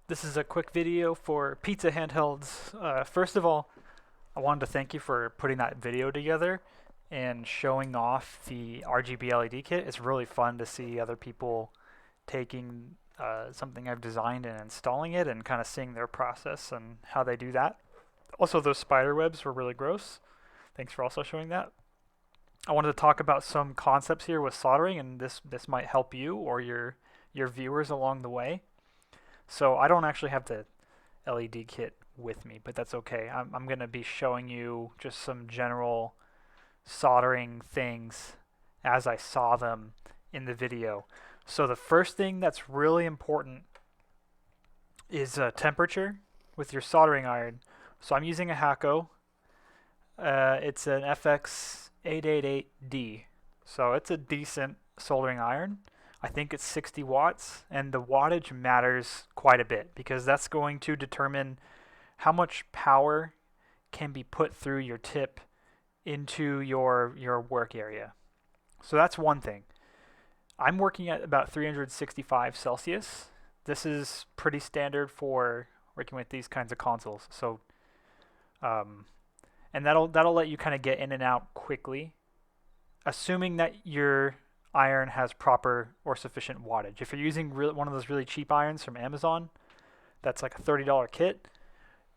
This is a quick video for PizzaHandhelds. First of all, I wanted to thank you for putting that video together and showing off the RGB LED kit. It's really fun to see other people taking something I've designed and installing it and kind of seeing their process and how they do that. Also, those spider webs were really gross. Thanks for also showing that. I wanted to talk about some concepts here with soldering, and this might help you or your viewers along the way. So I don't actually have the LED kit with me, but that's okay. I'm going to be showing you just some general soldering things as I saw them in the video. So the first thing that's really important is temperature with your soldering iron. So I'm using a Hakko. It's an FX888D. So it's a decent soldering iron. I think it's 60 watts, and the wattage matters quite a bit because that's going to determine how much power can be put through your tip into your work area. So that's one thing. I'm working at about 365 Celsius. This is pretty standard for working with these kinds of consoles. So, and that'll let you kind of get in and out quickly, assuming that your iron has proper or sufficient wattage. If you're using one of those really cheap irons from Amazon, that's like a $30 kit,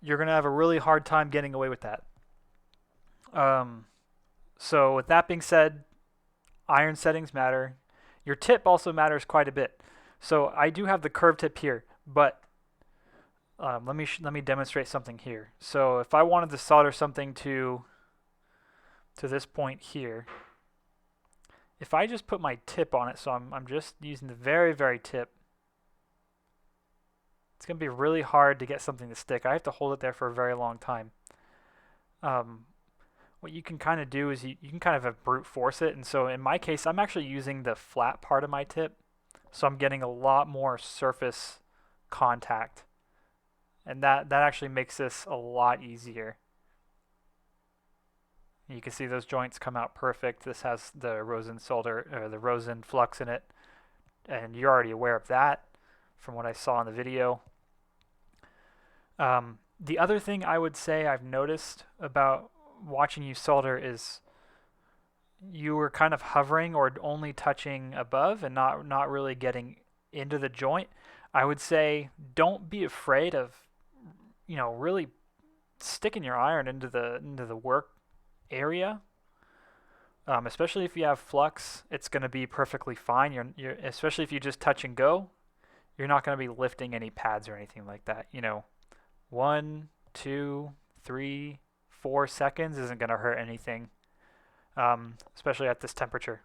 you're going to have a really hard time getting away with that. So with that being said, iron settings matter. Your tip also matters quite a bit. So I do have the curved tip here, but let me demonstrate something here. So if I wanted to solder something to this point here, if I just put my tip on it, so I'm just using the very, very tip, it's going to be really hard to get something to stick. I have to hold it there for a very long time. What you can kind of do is you can kind of brute force it. And so in my case, I'm actually using the flat part of my tip. So I'm getting a lot more surface contact. And that actually makes this a lot easier. You can see those joints come out perfect. This has the rosin solder or the rosin flux in it, and you're already aware of that from what I saw in the video. The other thing I would say I've noticed about watching you solder is you were kind of hovering or only touching above and not really getting into the joint. I would say don't be afraid of really sticking your iron into the work area, especially if you have flux. It's going to be perfectly fine. You're especially if you just touch and go, you're not going to be lifting any pads or anything like that. 1, 2, 3, 4 seconds isn't going to hurt anything, especially at this temperature.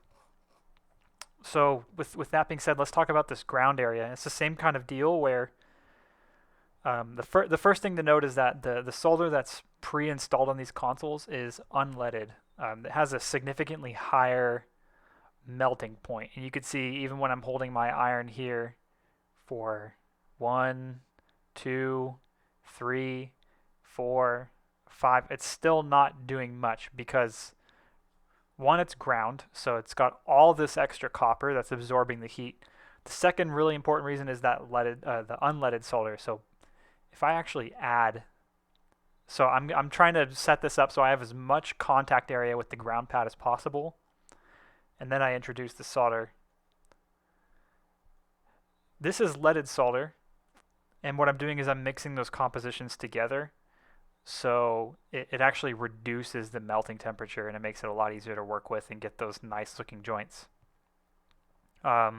So with that being said, let's talk about this ground area. It's the same kind of deal where the first thing to note is that the solder that's pre-installed on these consoles is unleaded. It has a significantly higher melting point, and you can see even when I'm holding my iron here for 1, 2, 3, 4, 5, it's still not doing much because one, it's ground, so it's got all this extra copper that's absorbing the heat. The second really important reason is that the unleaded solder. So if I actually add, so I'm trying to set this up so I have as much contact area with the ground pad as possible, and then I introduce the solder. This is leaded solder, and what I'm doing is I'm mixing those compositions together, so it actually reduces the melting temperature and it makes it a lot easier to work with and get those nice looking joints. I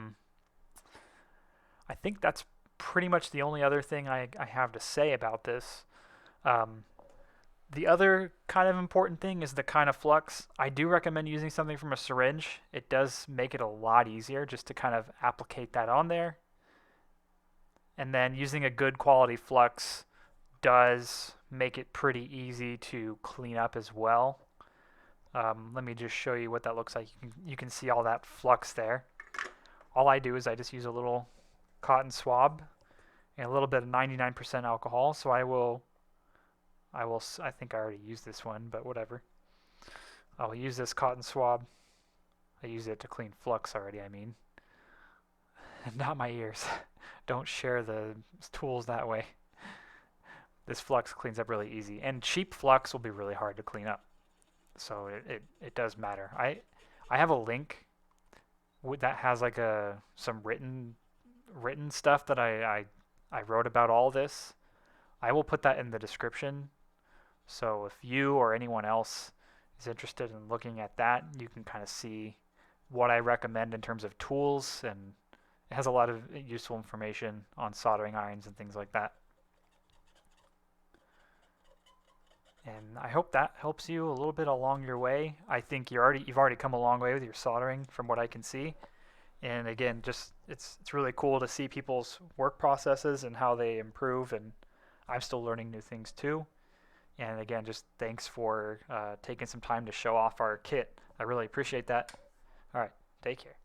think that's pretty much the only other thing I have to say about this. The other kind of important thing is the kind of flux. I do recommend using something from a syringe. It does make it a lot easier just to kind of applicate that on there. And then using a good quality flux does make it pretty easy to clean up as well. Let me just show you what that looks like. You can see all that flux there. All I do is I just use a little cotton swab and a little bit of 99% alcohol. So I think I already used this one, but whatever. I'll use this cotton swab. I use it to clean flux already, I mean. Not my ears. Don't share the tools that way. This flux cleans up really easy, and cheap flux will be really hard to clean up. So it does matter. I have a link that has like some written stuff that I wrote about all this. I will put that in the description. So if you or anyone else is interested in looking at that, you can kind of see what I recommend in terms of tools, and it has a lot of useful information on soldering irons and things like that. And I hope that helps you a little bit along your way. I think you've already come a long way with your soldering from what I can see. And again, just it's really cool to see people's work processes and how they improve, and I'm still learning new things too. And again, just thanks for taking some time to show off our kit. I really appreciate that. All right, take care.